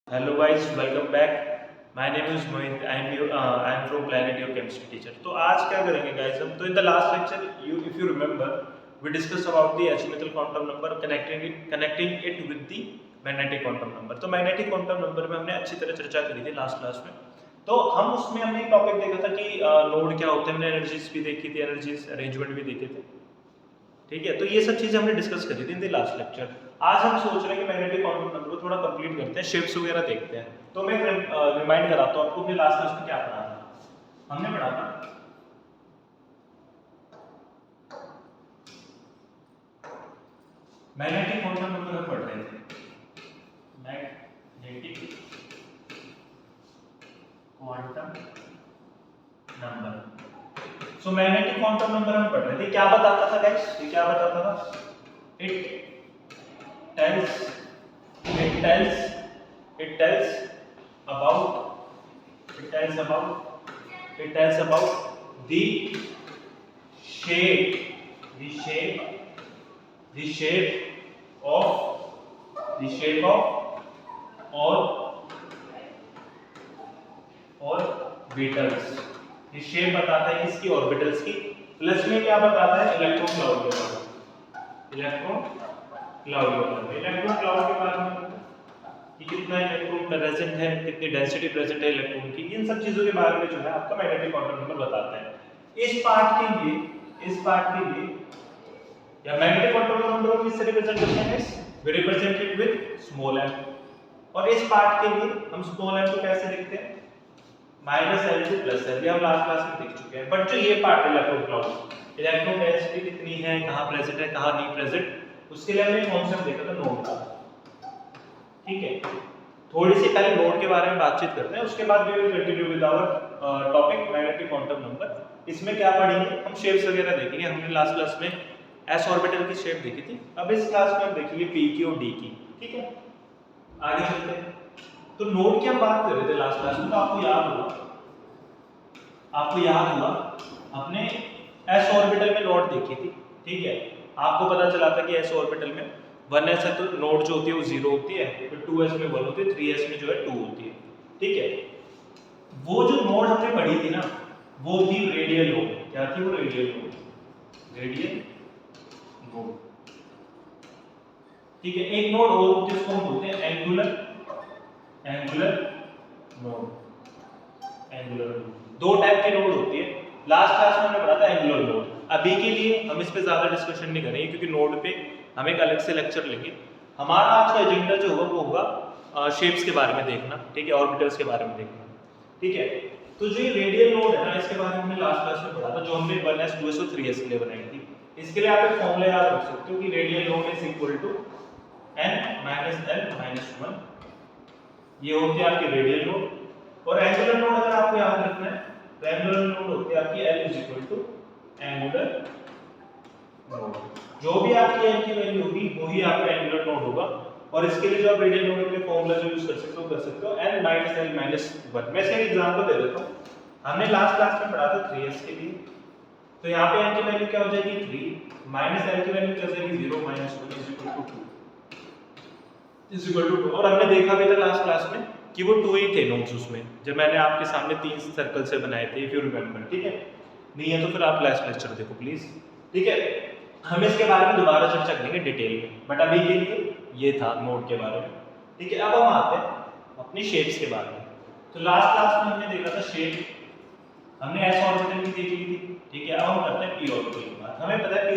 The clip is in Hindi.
Hello guys, welcome back. My name is Mohit. I am from Planet Your Chemistry teacher. तो आज क्या करेंगे guys हम? तो in the last lecture, if you remember, we discussed about the azimuthal quantum number connecting it with the magnetic quantum number. तो magnetic quantum number में हमने अच्छी तरह चर्चा करी थी लास्ट क्लास में. तो हम उसमें हमने एक टॉपिक देखा था कि नोड क्या होते हैं, हमने एनर्जीज भी देखी थी, एनर्जीज अरेंजमेंट भी देखे थे. ठीक है, तो ये सब चीजें हमने डिस्कस करी थी इन द लास्ट लेक्चर. आज हम सोच रहे हैं कि मैग्नेटिक क्वांटम नंबर को थोड़ा कंप्लीट करते हैं, शेप्स वगैरह देखते हैं. तो मैं रिमाइंड कराता हूं आपको कि लास्ट क्लास में क्या पढ़ा था. हमने पढ़ा था मैग्नेटिक क्वांटम नंबर हम पढ़ रहे थे. Magnetic quantum number. So magnetic quantum number हम पढ़ रहे थे. क्या बताता था गाइस? ये क्या बताता था? It tells about the shape of orbitals. ये शेप बताता है किसकी? ऑर्बिटल्स की. प्लस में क्या बताता है? इलेक्ट्रॉन क्लाउड के बारे में. इलेक्ट्रॉन क्लाउड के बारे में कि कितना इलेक्ट्रॉन प्रेजेंट है, कितनी डेंसिटी प्रेजेंट है इलेक्ट्रॉन की. इन सब चीजों के बारे में जो है आपका मैग्नेटिक क्वांटम नंबर बताता है. इस पार्ट के लिए या मैग्नेटिक क्वांटम नंबर को किससे रिप्रेजेंट करते हैं? We represent it with small m. और इस पार्ट के लिए हम स्मॉल m को कैसे लिखते हैं? -l से +l. ये हम लास्ट क्लास में देख चुके हैं. बट जो ये part electron cloud, electron density कितनी है, कहां प्रेजेंट है, कहां नहीं प्रेजेंट, उसके लिए हमने कॉन्सेप्ट देखा था नोड का. ठीक है, थोड़ी सी पहले नोड के बारे में बातचीत करते हैं, उसके बाद we will continue with our topic magnetic quantum number. इसमें क्या पढ़ेंगे हम? शेप्स वगैरह देखेंगे. हमने लास्ट क्लास में s ऑर्बिटल की शेप देखी थी. अब इस क्लास में हम देखेंगे p की और d की. ठीक है, आगे चलते हैं. तो नोड की हम बात कर रहे थे लास्ट क्लास में. तो आपको याद हुआ अपने s ऑर्बिटल में नोड देखी थी. ठीक है, आपको पता चला था कि s ऑर्बिटल में 1s है तो नोड जो होती है वो 0 होती है, फिर 2s में 1 होती है, 3s में जो है 2 होती है. ठीक है, वो जो नोड हमने पढ़ी थी ना, वो थी रेडियल नोड. क्या थी वो? Radial node. ठीक है, एक नोड और होती है, उसको हम बोलते हैं एंगुलर नोड. दो टाइप के नोड होती है. लास्ट क्लास में हमने पढ़ा था एंगुलर नोड. अभी के लिए हम इस पे ज्यादा डिस्कशन नहीं करेंगे क्योंकि नोड पे हम एक अलग से लेक्चर लेंगे. हमारा आज का एजेंडा जो होगा वो होगा शेप्स के बारे में देखना. ठीक है, ऑर्बिटल्स के बारे में देखना. ठीक है, तो जो ये रेडियल नोड है ना, इसके बारे में हमने लास्ट क्लास में पढ़ा था, जो हमने 1s 2s और 3s के लिए बनाई थी. इसके लिए आप एक फॉर्मूला याद रख सकते हो कि radial node is equal to n - l - 1. ये होती है आपकी रेडियल नोड. और एंगुलर नोड अगर आपको याद रखना है तो एंगुलर नोड होती है आपकी l is equal to angular node. जो भी आपकी n की वैल्यू होगी वही आपका एंगुलर नोड होगा. और इसके लिए जो आप रेडियल नोड के लिए फॉर्मूला जो यूज कर सकते हो n - l - 1. मैं इसका एग्जांपल दे देता हूं. हमने लास्ट क्लास में पढ़ा था 3s के लिए. तो यहाँ पे n की वैल्यू क्या हो जाएगी? 3 माइनस l की वैल्यू क्या हो जाएगी? 0 - 1 इज इक्वल टू 2. और हमने देखा भी था लास्ट क्लास में कि वो 2 ही थे नोड्स उसमें, जब मैंने आपके सामने 3 सर्कल से बनाए थे, इफ यू रिमेंबर. ठीक है, नहीं है तो फिर आप लास्ट लेक्चर देखो प्लीज. ठीक है, हम इसके बारे में दोबारा चर्चा करेंगे डिटेल में, बट अभी के लिए ये था नोड के बारे में. ठीक है, अब हम आते हैं अपनी शेप्स के बारे में. तो लास्ट क्लास में हमने देखा था शेप, हमने s ऑर्बिटल की देख ली थी. ठीक है, अब हम करते हैं p ऑर्बिटल की बात. हमें पता है p